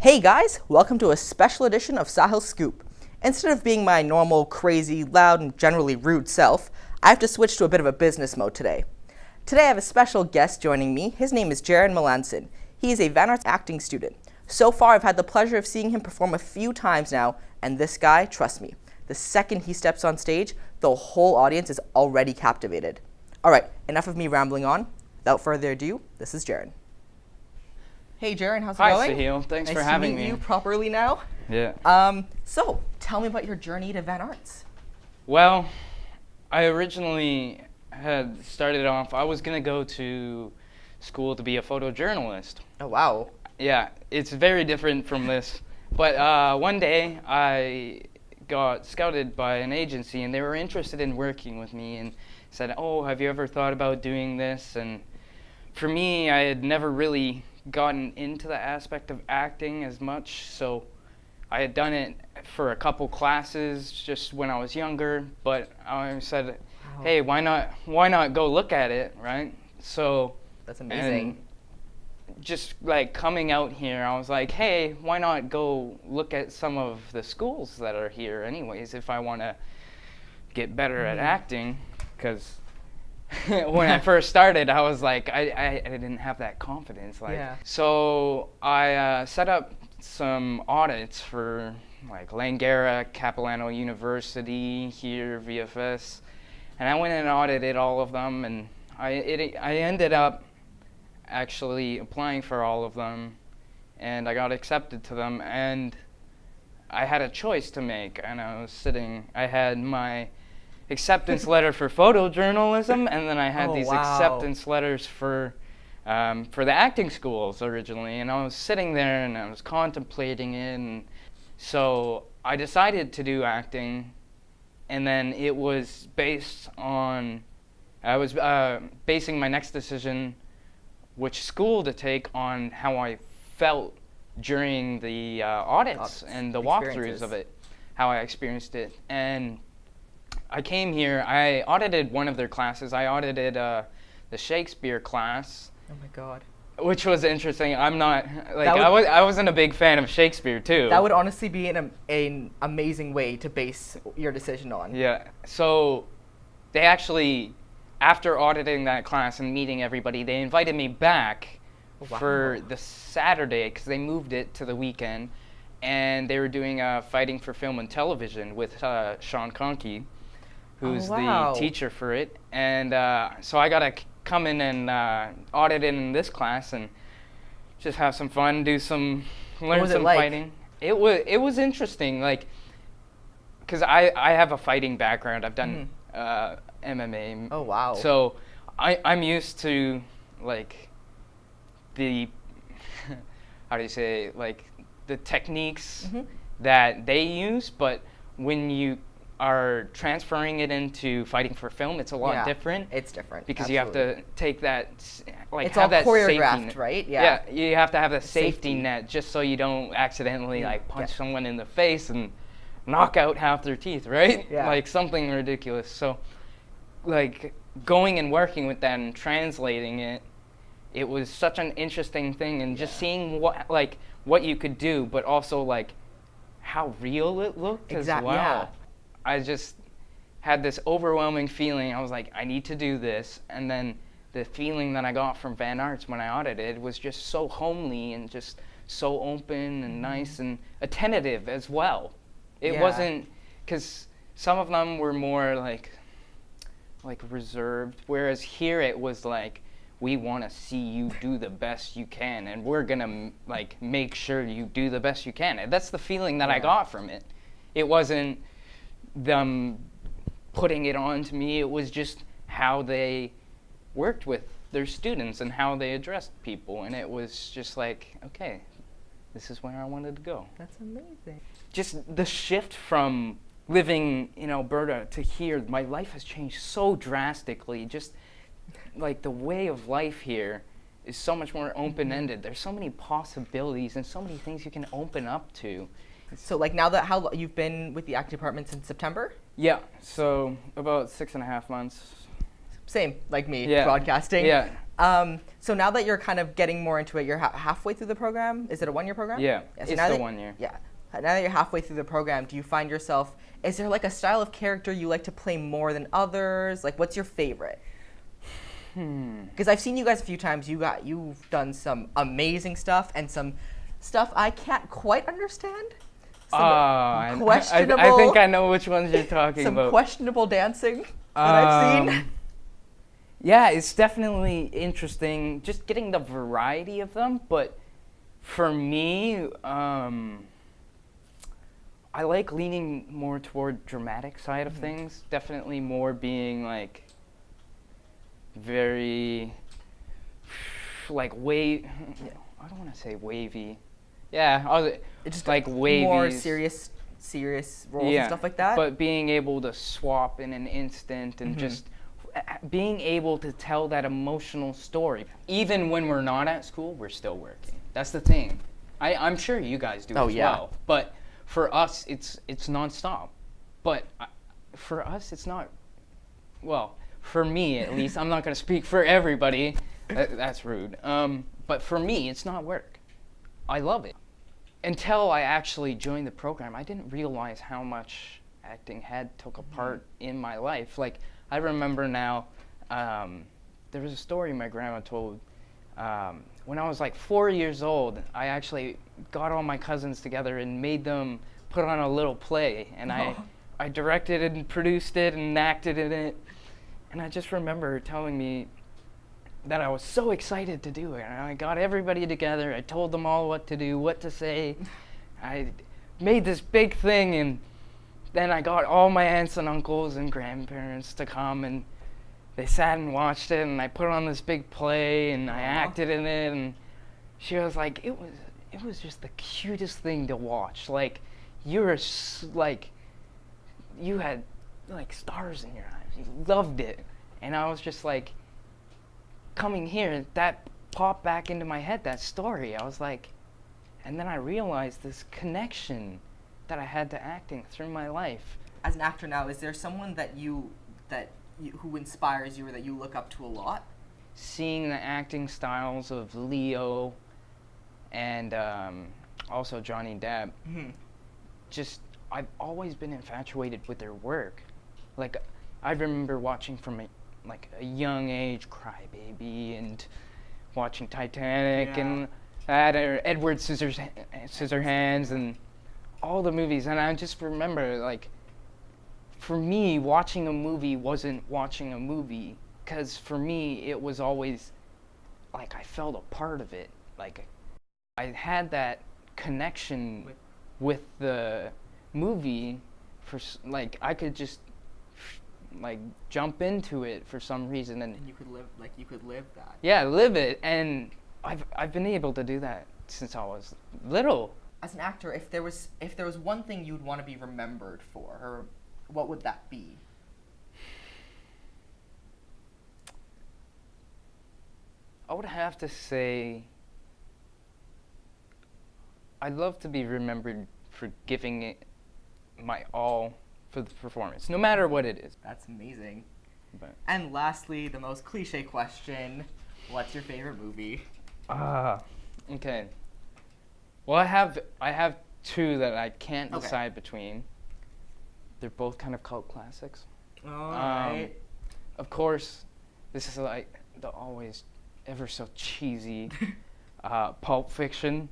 Hey guys, welcome to a special edition of Sahil Scoop. Instead of being my normal, crazy, loud, and generally rude self, I have to switch to a bit of a business mode today. Today I have a special guest joining me. His name is Jaron Melanson. He is a Van Arts acting student. So far I've had the pleasure of seeing him perform a few times now, and this guy, trust me, the second he steps on stage, the whole audience is already captivated. Alright, enough of me rambling on. Without further ado, this is Jaron. Hey Jaron, how's it going? Hi Sahil, thanks for having me. Nice to meet you properly now. Yeah. So, tell me about your journey to Van Arts. Well, I originally had started off, I was going to go to school to be a photojournalist. Oh, wow. Yeah, it's very different from this. But one day I got scouted by an agency and they were interested in working with me and said, oh, have you ever thought about doing this? And for me, I had never really gotten into the aspect of acting as much, so I had done it for a couple classes just when I was younger, but I said, wow, hey, why not go look at it, right? So that's amazing. Just like coming out here, I was like, hey, why not go look at some of the schools that are here anyways if I want to get better at acting, because when I first started, I was like, I didn't have that confidence. So I set up some audits for like Langara, Capilano University here, VFS, and I went and audited all of them, and I ended up actually applying for all of them, and I got accepted to them, and I had a choice to make, and I had my acceptance letter for photojournalism, and then I had these acceptance letters for the acting schools originally, and I was sitting there and I was contemplating it, and so I decided to do acting, and then it was based on, I was basing my next decision which school to take on how I felt during the audits and the walkthroughs of it, how I experienced it. And I came here, I audited one of their classes. I audited the Shakespeare class. Oh my God. Which was interesting. I'm not, like, I wasn't a big fan of Shakespeare too. That would honestly be an amazing way to base your decision on. Yeah, so they actually, after auditing that class and meeting everybody, they invited me back for the Saturday, because they moved it to the weekend, and they were doing Fighting for Film and Television with Sean Conkey, who's the teacher for it, and so I got to come in and audit in this class and just have some fun, learn some fighting. It was interesting, like, because I have a fighting background. I've done MMA. Oh wow! So I'm used to like the how do you say, like, the techniques that they use, but when you are transferring it into fighting for film, it's a lot different. It's different because you have to take that, like, it's have all that choreographed, safety right? Yeah, you have to have the safety net just so you don't accidentally like punch someone in the face and knock out half their teeth, right? Yeah. Like something ridiculous. So, like, going and working with that and translating it, it was such an interesting thing, and just seeing what you could do, but also like how real it looked as well. Yeah. I just had this overwhelming feeling. I was like, I need to do this. And then the feeling that I got from Van Arts when I audited was just so homely and just so open and nice and attentive as well. It wasn't, because some of them were more like reserved, whereas here it was like, we want to see you do the best you can, and we're gonna like make sure you do the best you can. And that's the feeling that I got from it. It wasn't them putting it on to me, it was just how they worked with their students and how they addressed people, and it was just like, okay, this is where I wanted to go. That's amazing. Just the shift from living in Alberta to here, my life has changed so drastically. Just like the way of life here is so much more open-ended. There's so many possibilities and so many things you can open up to. So like now that, how you've been with the acting department since September? Yeah, so about 6.5 months. Same, like me, Yeah. broadcasting. Yeah. So now that you're kind of getting more into it, you're halfway through the program. Is it a 1-year program? Yeah, So it's now the that- 1 year. Yeah. Now that you're halfway through the program, do you find yourself, is there like a style of character you like to play more than others? Like, what's your favorite? Because I've seen you guys a few times. You've done some amazing stuff and some stuff I can't quite understand. Some questionable. I think I know which ones you're talking some about. questionable dancing that I've seen. Yeah, it's definitely interesting just getting the variety of them, but for me, I like leaning more toward dramatic side of things. Definitely more being like very like I don't want to say wavy. Yeah, It's just like wavy. More serious roles and stuff like that. But being able to swap in an instant and just being able to tell that emotional story. Even when we're not at school, we're still working. That's the thing. I'm sure you guys do as well. But for us, it's nonstop. But for us, it's not. Well, for me at least, I'm not going to speak for everybody. That's rude. But for me, it's not work. I love it. Until I actually joined the program, I didn't realize how much acting had took a part in my life. Like, I remember now, there was a story my grandma told. When I was like 4 years old, I actually got all my cousins together and made them put on a little play. And I directed it and produced it and acted in it. And I just remember her telling me that I was so excited to do it. And I got everybody together. I told them all what to do, what to say. I made this big thing, and then I got all my aunts and uncles and grandparents to come, and they sat and watched it, and I put on this big play, and I acted in it, and she was like, it was just the cutest thing to watch. Like, you were like, you had like stars in your eyes. You loved it. And I was just like, coming here, that popped back into my head, that story. I was like, and then I realized this connection that I had to acting through my life. As an actor now, is there someone who inspires you or that you look up to a lot? Seeing the acting styles of Leo and also Johnny Depp, just I've always been infatuated with their work. Like, I remember watching from a young age Crybaby and watching Titanic and Edward Scissorhands and all the movies, and I just remember, like, for me, watching a movie wasn't watching a movie, because for me it was always like I felt a part of it. Like, I had that connection with the movie, for like I could just like jump into it for some reason, and you could live that. Yeah, live it, and I've been able to do that since I was little. As an actor, if there was one thing you'd want to be remembered for, or what would that be? I would have to say I'd love to be remembered for giving it my all for the performance, no matter what it is. That's amazing. But. And lastly, the most cliche question, what's your favorite movie? Okay. Well, I have two that I can't decide between. They're both kind of cult classics. All right. Of course, this is like the always ever so cheesy Pulp Fiction.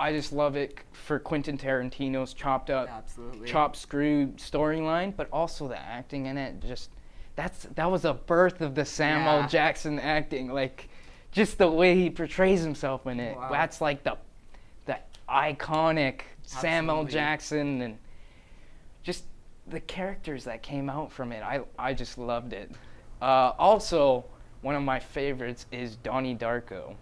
I just love it for Quentin Tarantino's chopped up, chopped screwed storyline, but also the acting in it. Just that was a birth of the Samuel Jackson acting. Like, just the way he portrays himself in it. Wow. That's like the iconic Samuel Jackson, and just the characters that came out from it. I just loved it. Also, one of my favorites is Donnie Darko.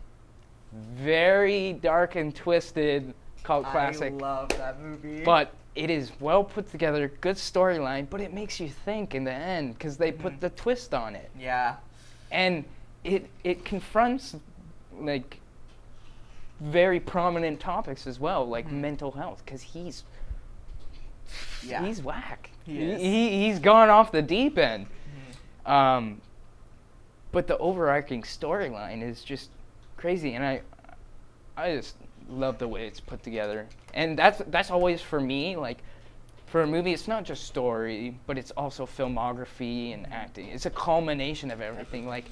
Very dark and twisted cult classic. I love that movie. But it is well put together, good storyline, but it makes you think in the end because they put the twist on it. Yeah. And it confronts like very prominent topics as well, like mental health, because he's whack. He is. He's gone off the deep end. but the overarching storyline is just crazy, and I just love the way it's put together. And that's always for me, like, for a movie, it's not just story, but it's also filmography and acting. It's a culmination of everything. Like,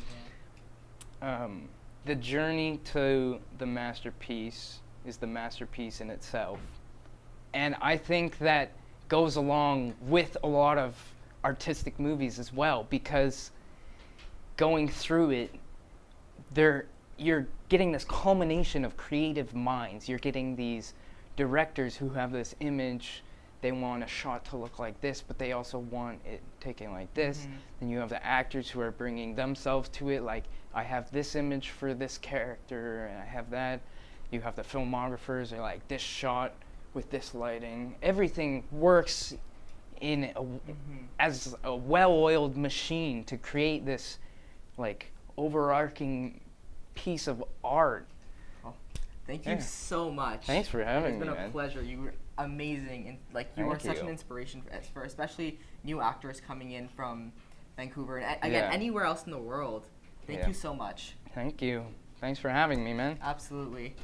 the journey to the masterpiece is the masterpiece in itself. And I think that goes along with a lot of artistic movies as well, because going through it, you're getting this culmination of creative minds. You're getting these directors who have this image. They want a shot to look like this, but they also want it taken like this. Then you have the actors who are bringing themselves to it, like, I have this image for this character, and I have that. You have the filmographers, they're like, this shot with this lighting. Everything works in as a well-oiled machine to create this, like, overarching piece of art. Oh, thank you so much. Thanks for having me, It's been a man. pleasure. You were amazing, and like you are such an inspiration for especially new actors coming in from Vancouver and again anywhere else in the world. Thank you so much. Thank you. Thanks for having me, man. Absolutely.